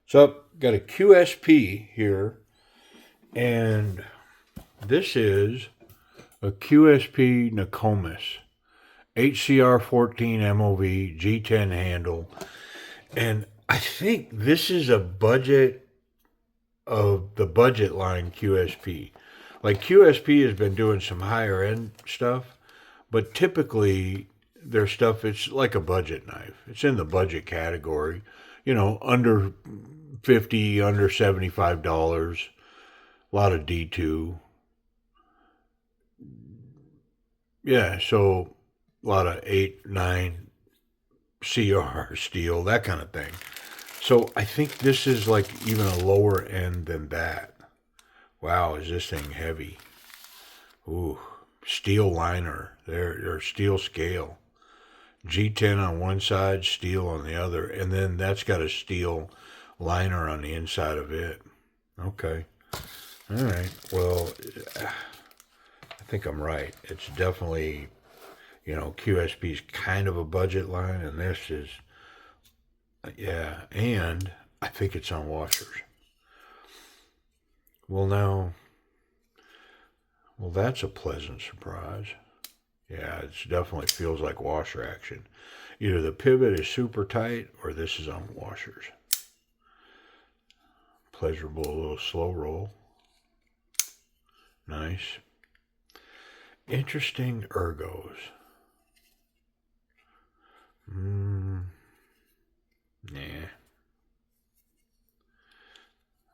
So, got a QSP here, and this is a QSP Nokomis HCR 14 MOV G10 handle, and I think this is a budget of the budget line QSP. Like QSP has been doing some higher end stuff, but typically their stuff, it's like a budget knife. It's in the budget category, under 50, under $75, a lot of D2. Yeah, so a lot of 8, 9 CR steel, that kind of thing. So I think this is like even a lower end than that. Wow, is this thing heavy? Ooh, steel liner, or steel scale. G10 on one side, steel on the other, and then that's got a steel liner on the inside of it. Okay. All right. Well, I think I'm right. It's definitely, QSP's kind of a budget line, and this is, yeah, and I think it's on washers. Well, that's a pleasant surprise. Yeah, it definitely feels like washer action. Either the pivot is super tight or this is on washers. Pleasurable little slow roll. Nice. Interesting ergos. Nah.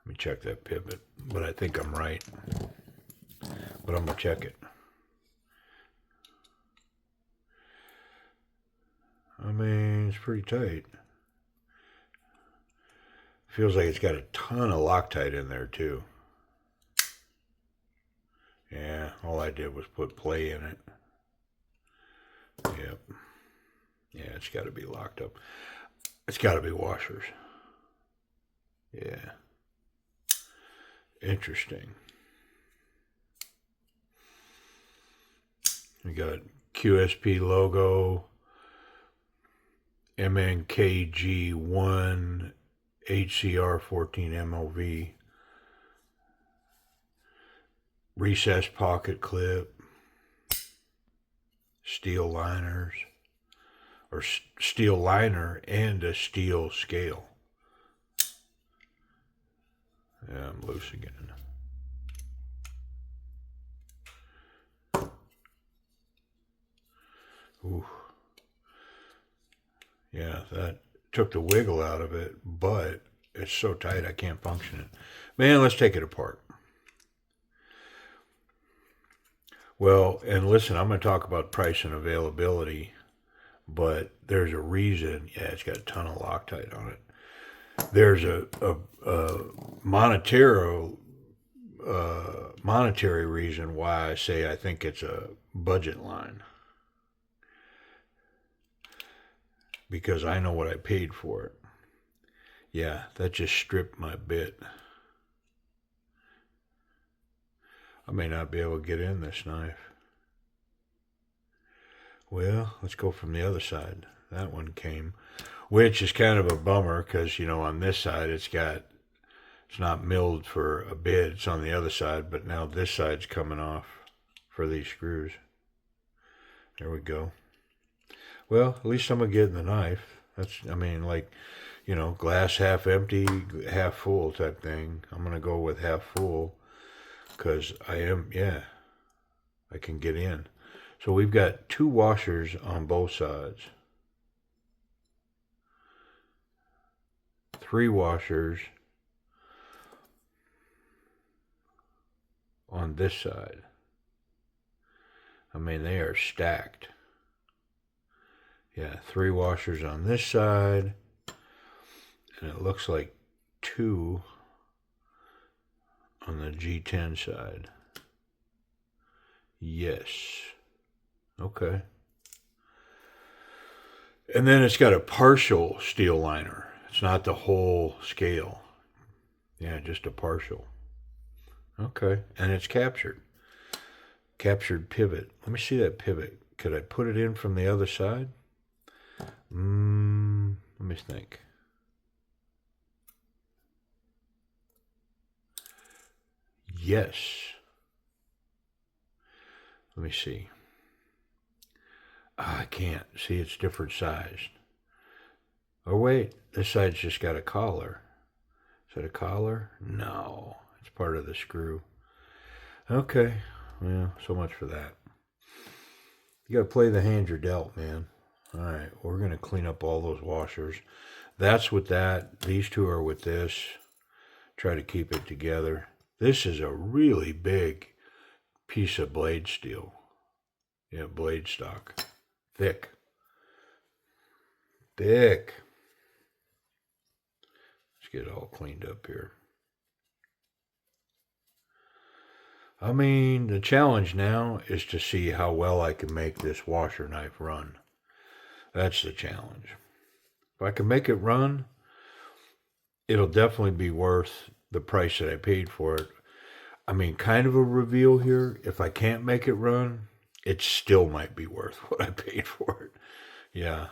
Let me check that pivot, but I think I'm right. But I'm going to check it. I mean, it's pretty tight. Feels like it's got a ton of Loctite in there, too. Yeah, all I did was put play in it. Yep. Yeah, it's got to be locked up. It's got to be washers. Yeah. Interesting. We got QSP logo, MNKG1, HCR 14 MOV, recessed pocket clip, steel liners, or steel liner and a steel scale. Yeah, I'm loose again. Ooh. Yeah, that took the wiggle out of it, but it's so tight I can't function it. Man, let's take it apart. Well, and listen, I'm going to talk about price and availability, but there's a reason. Yeah, it's got a ton of Loctite on it. There's a monetary reason why I say I think it's a budget line. Because I know what I paid for it. Yeah, that just stripped my bit. I may not be able to get in this knife. Well, let's go from the other side. That one came, which is kind of a bummer because, on this side it's not milled for a bit. It's on the other side, but now this side's coming off for these screws. There we go. Well, at least I'm going to get in the knife. Glass half empty, half full type thing. I'm going to go with half full because I can get in. So we've got 2 washers on both sides. 3 washers on this side. I mean, they are stacked. Yeah, 3 washers on this side, and it looks like 2 on the G10 side. Yes. Okay. And then it's got a partial steel liner. It's not the whole scale. Yeah, just a partial. Okay, and it's captured. Captured pivot. Let me see that pivot. Could I put it in from the other side? Let me think. Yes. Let me see. I can't. See, it's different sized. Oh, wait. This side's just got a collar. Is that a collar? No. It's part of the screw. Okay. Well, so much for that. You got to play the hand you're dealt, man. All right. We're going to clean up all those washers. That's with that. These two are with this. Try to keep it together. This is a really big piece of blade steel. Yeah, blade stock. Thick. Thick. Let's get it all cleaned up here. I mean, the challenge now is to see how well I can make this washer knife run. That's the challenge. If I can make it run, it'll definitely be worth the price that I paid for it. I mean, kind of a reveal here. If I can't make it run, it still might be worth what I paid for it. Yeah.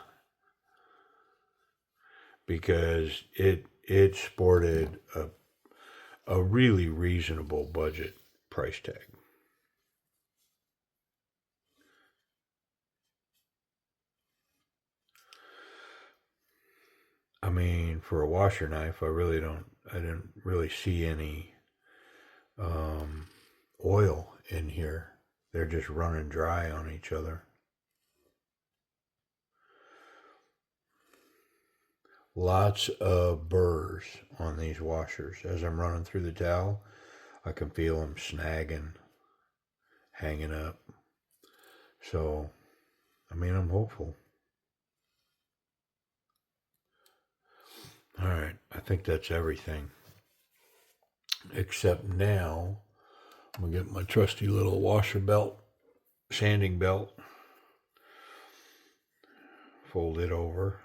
Because it sported a really reasonable budget price tag. I mean, for a washer knife, I didn't really see any oil in here. They're just running dry on each other. Lots of burrs on these washers. As I'm running through the towel, I can feel them snagging, hanging up. So, I mean, I'm hopeful. All right, I think that's everything. Except now, I'm going to get my trusty little washer belt, sanding belt, fold it over,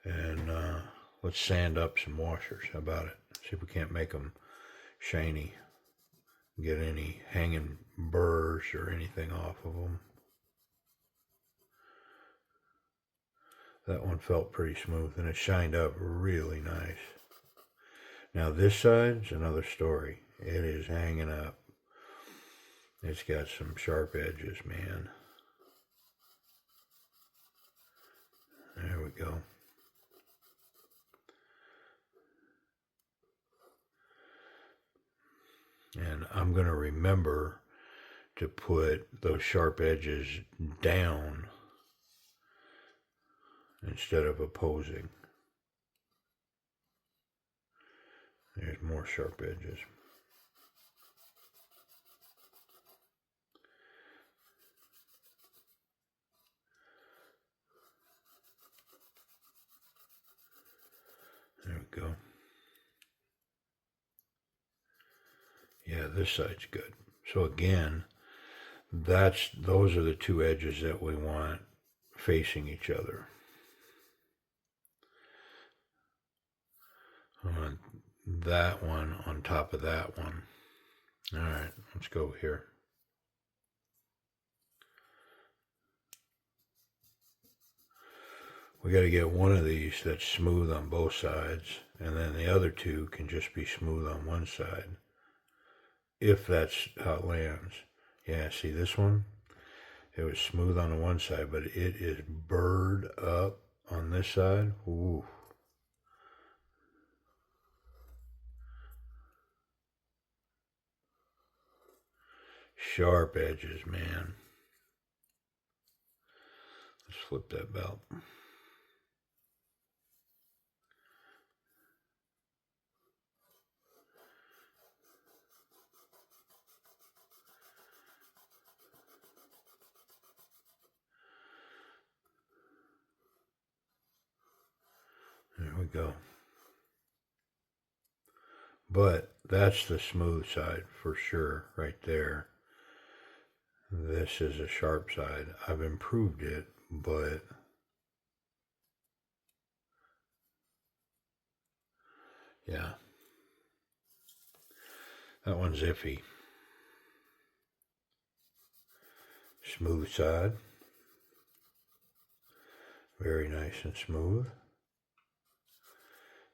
and let's sand up some washers. How about it? See if we can't make them shiny, get any hanging burrs or anything off of them. That one felt pretty smooth and it shined up really nice. Now this side's another story. It is hanging up. It's got some sharp edges, man. There we go. And I'm going to remember to put those sharp edges down instead of opposing. There's more sharp edges. There we go. Yeah, this side's good. So again, those are the two edges that we want facing each other. On that one on top of that one. All right, let's go here. We got to get one of these that's smooth on both sides, and then the other two can just be smooth on one side, if that's how it lands. Yeah, see this one? It was smooth on the one side, but it is burred up on this side. Ooh. Sharp edges, man. Let's flip that belt. There we go. But that's the smooth side for sure, right there. This is a sharp side. I've improved it, but yeah, that one's iffy. Smooth side. Very nice and smooth.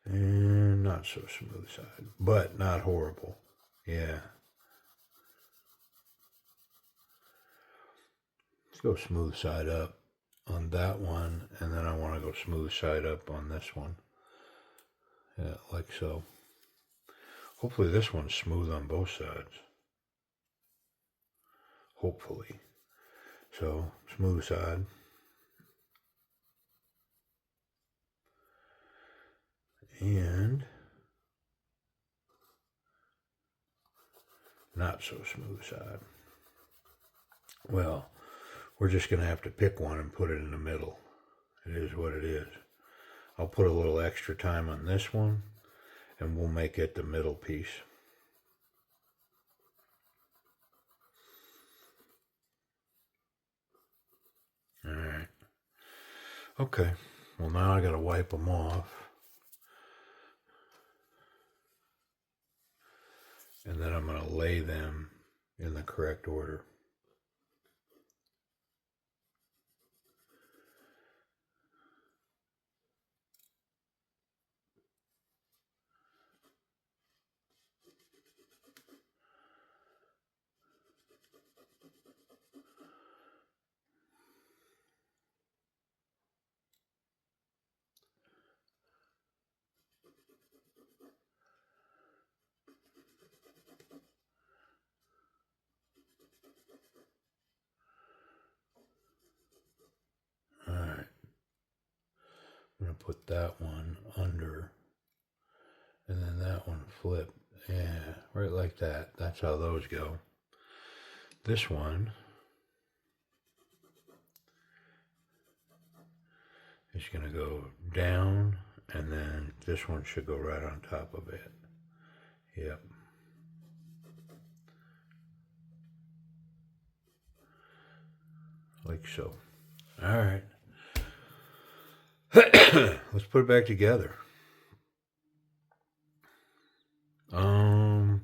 And not so smooth side, but not horrible. Yeah. Let's go smooth side up on that one, and then I want to go smooth side up on this one. Yeah, like so. Hopefully this one's smooth on both sides. Hopefully. So, smooth side. And not so smooth side. Well, we're just going to have to pick one and put it in the middle. It is what it is. I'll put a little extra time on this one, and we'll make it the middle piece. All right. Okay. Well, now I got to wipe them off. And then I'm going to lay them in the correct order. All right. I'm going to put that one under, and then that one flip. Yeah, right like that. That's how those go. This one is going to go down, and then this one should go right on top of it. Yep. Like so. All right. Let's put it back together. I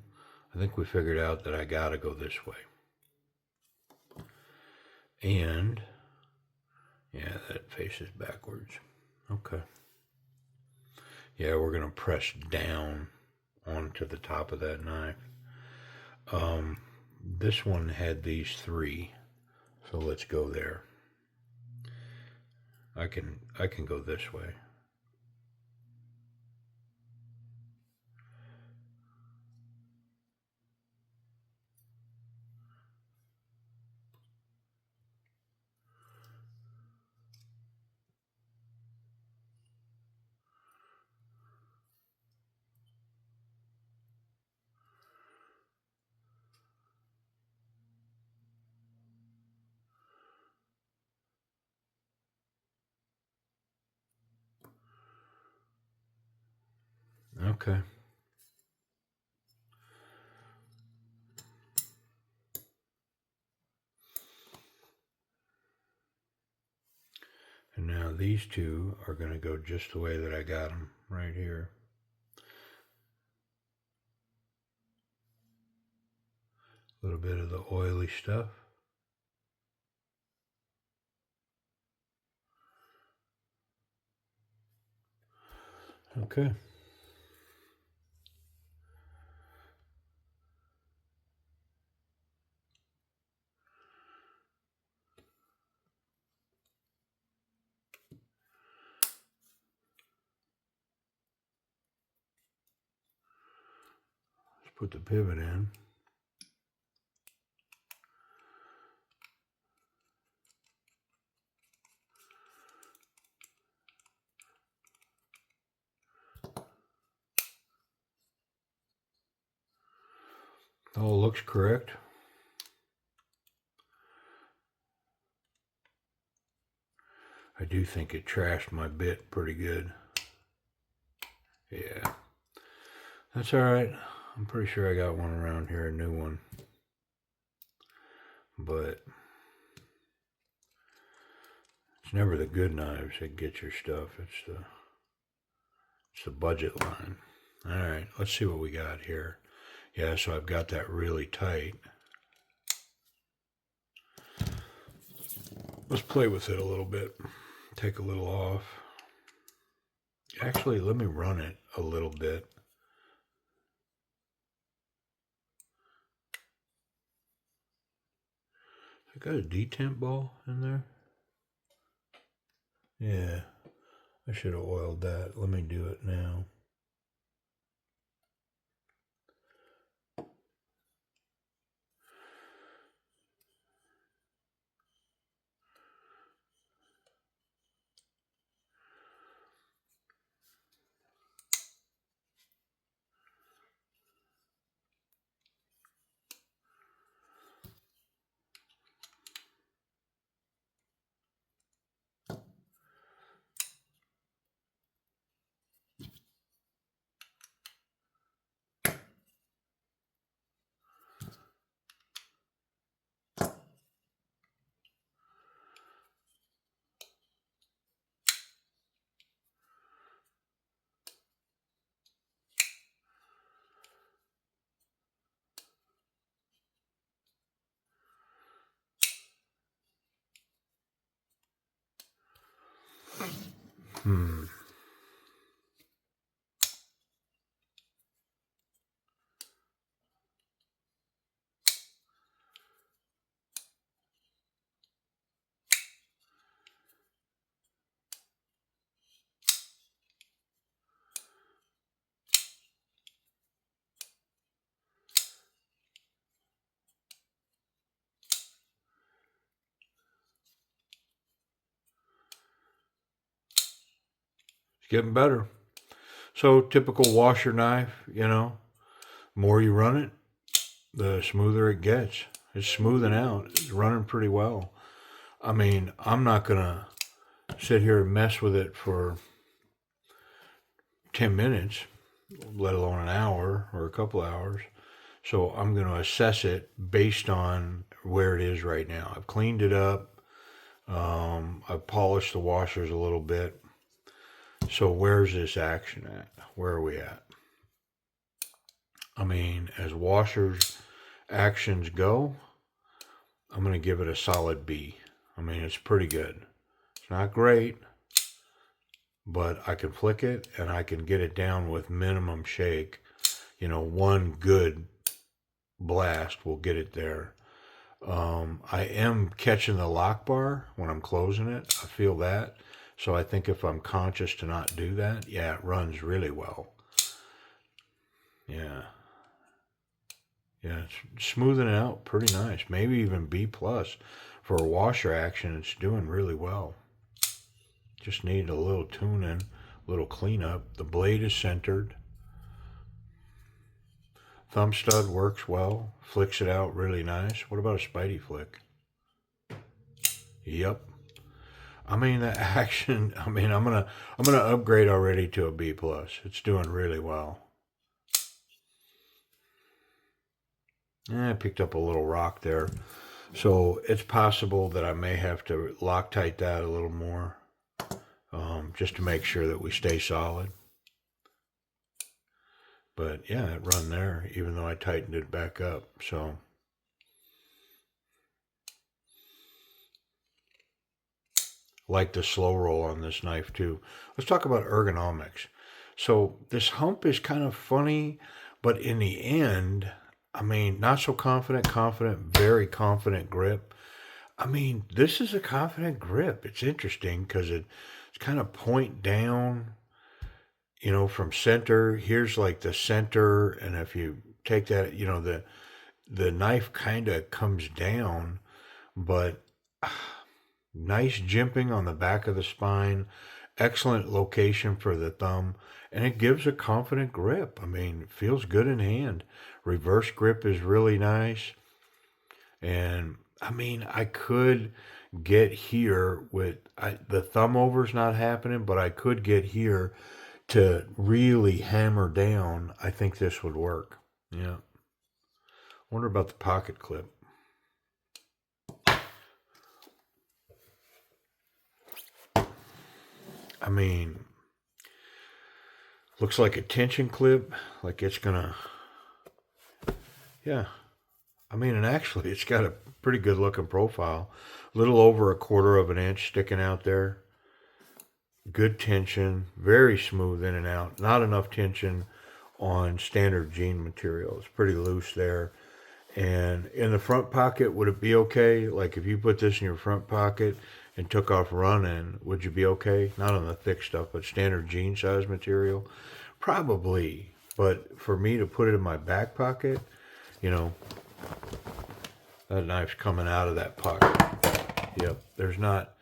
think we figured out that I gotta go this way. And yeah, that faces backwards. Okay. Yeah, we're gonna press down onto the top of that knife. This one had these three, so let's go there. I can go this way. Okay. And now these two are going to go just the way that I got them right here. A little bit of the oily stuff. Okay. Let's put the pivot in. Oh, looks correct. I do think it trashed my bit pretty good. Yeah. That's alright. I'm pretty sure I got one around here, a new one. But it's never the good knives that get your stuff. It's the budget line. Alright, let's see what we got here. Yeah, so I've got that really tight. Let's play with it a little bit. Take a little off. Actually, let me run it a little bit. I got a detent ball in there. Yeah, I should have oiled that. Let me do it now. It's getting better. So typical washer knife, you know, more you run it, the smoother it gets. It's smoothing out. It's running pretty well. I mean, I'm not going to sit here and mess with it for 10 minutes, let alone an hour or a couple hours. So I'm going to assess it based on where it is right now. I've cleaned it up. I've polished the washers a little bit. So where's this action at? Where are we at? I mean, as washers actions go, I'm going to give it a solid B. I mean, it's pretty good. It's not great, but I can flick it and I can get it down with minimum shake. You know, one good blast will get it there. I am catching the lock bar when I'm closing it. I feel that. So I think if I'm conscious to not do that, yeah, it runs really well. Yeah. Yeah, it's smoothing it out pretty nice. Maybe even B plus. For a washer action, it's doing really well. Just need a little tuning, a little cleanup. The blade is centered. Thumb stud works well. Flicks it out really nice. What about a Spidey flick? Yep. I mean the action. I mean I'm gonna upgrade already to a B plus. It's doing really well. I picked up a little rock there, so it's possible that I may have to Loctite that a little more, just to make sure that we stay solid. But yeah, it run there, even though I tightened it back up. So like the slow roll on this knife too. Let's talk about ergonomics. So this hump is kind of funny, but in the end, I mean, not so confident, confident, very confident grip. I mean, this is a confident grip. It's interesting because it's kind of point down, you know, from center. Here's like the center, and if you take that, you know, the knife kind of comes down, but nice jimping on the back of the spine, excellent location for the thumb, and it gives a confident grip. I mean, it feels good in hand. Reverse grip is really nice. And I mean, I could get here with the thumb over's not happening, but I could get here to really hammer down. I think this would work. Yeah. Wonder about the pocket clip. I mean, looks like a tension clip, like it's gonna, yeah. I mean, and actually, it's got a pretty good looking profile. A little over 1/4 of an inch sticking out there. Good tension, very smooth in and out. Not enough tension on standard jean material. It's pretty loose there. And in the front pocket, would it be okay? Like if you put this in your front pocket and took off running, would you be okay? Not on the thick stuff, but standard jean size material? Probably. But for me to put it in my back pocket, you know, that knife's coming out of that pocket. Yep, there's not,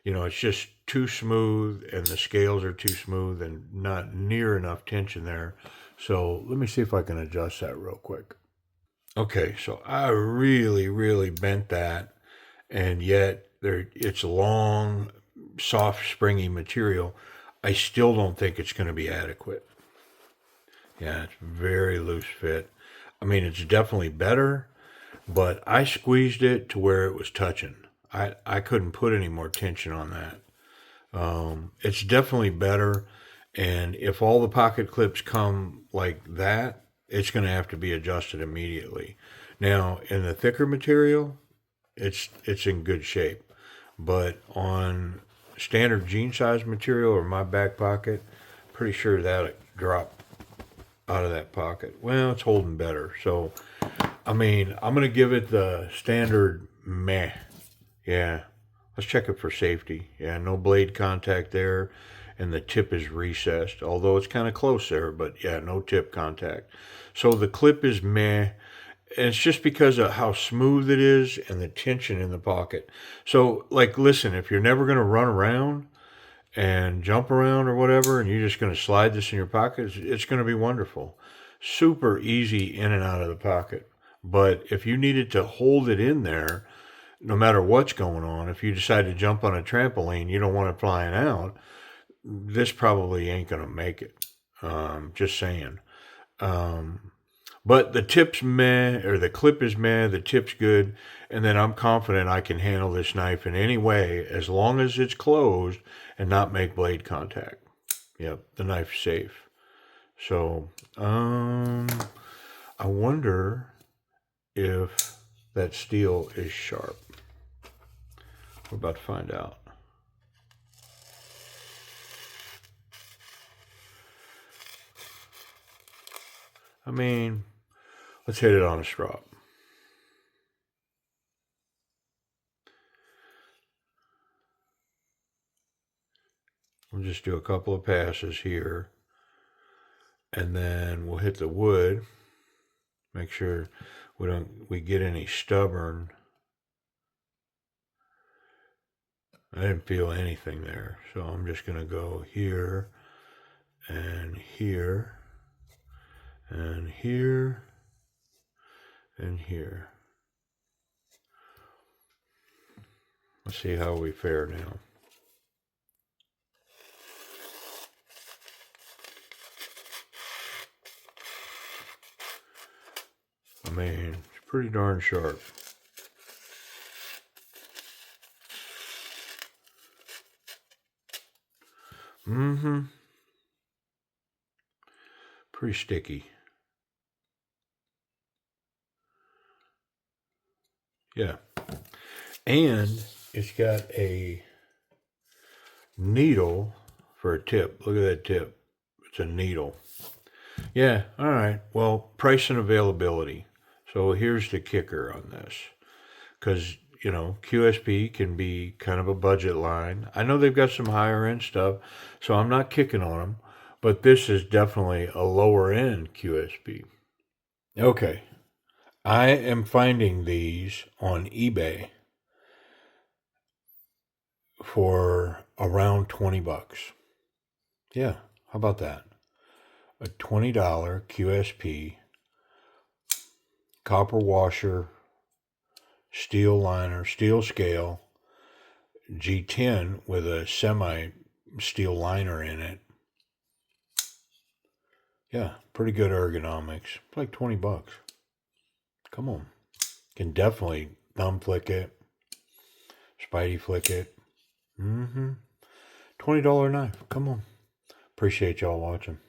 it's just too smooth and the scales are too smooth and not near enough tension there. So let me see if I can adjust that real quick. Okay, so I really, really bent that, and yet it's long, soft, springy material. I still don't think it's going to be adequate. Yeah, it's very loose fit. I mean, it's definitely better, but I squeezed it to where it was touching. I couldn't put any more tension on that. It's definitely better, and if all the pocket clips come like that, it's going to have to be adjusted immediately. Now, in the thicker material, it's in good shape, but on standard jean size material or my back pocket, pretty sure that'll drop out of that pocket. Well, it's holding better. So, I mean, I'm going to give it the standard meh. Yeah. Let's check it for safety. Yeah, no blade contact there, and the tip is recessed, although it's kind of close there, but yeah, no tip contact. So the clip is meh, and it's just because of how smooth it is and the tension in the pocket. So, like, listen, if you're never going to run around and jump around or whatever, and you're just going to slide this in your pocket, it's going to be wonderful. Super easy in and out of the pocket. But if you needed to hold it in there, no matter what's going on, if you decide to jump on a trampoline, you don't want it flying out, this probably ain't going to make it. Just saying. But the tip's meh, or the clip is meh, the tip's good, and then I'm confident I can handle this knife in any way as long as it's closed and not make blade contact. Yep, the knife's safe. So, I wonder if that steel is sharp. We're about to find out. I mean, let's hit it on a strop. We'll just do a couple of passes here, and then we'll hit the wood. Make sure we get any stubborn. I didn't feel anything there, so I'm just going to go here and here and here and here. Let's see how we fare now. I mean, it's pretty darn sharp. Pretty sticky. Yeah. And it's got a needle for a tip. Look at that tip. It's a needle. Yeah, all right. Well, price and availability. So here's the kicker on this. Because, QSP can be kind of a budget line. I know they've got some higher end stuff, so I'm not kicking on them. But this is definitely a lower end QSP. Okay. I am finding these on eBay for around $20. Yeah, how about that? A $20 QSP copper washer, steel liner, steel scale, G10 with a semi steel liner in it. Yeah, pretty good ergonomics. Like $20. Come on. Can definitely thumb flick it, spidey flick it. $20 knife. Come on. Appreciate y'all watching.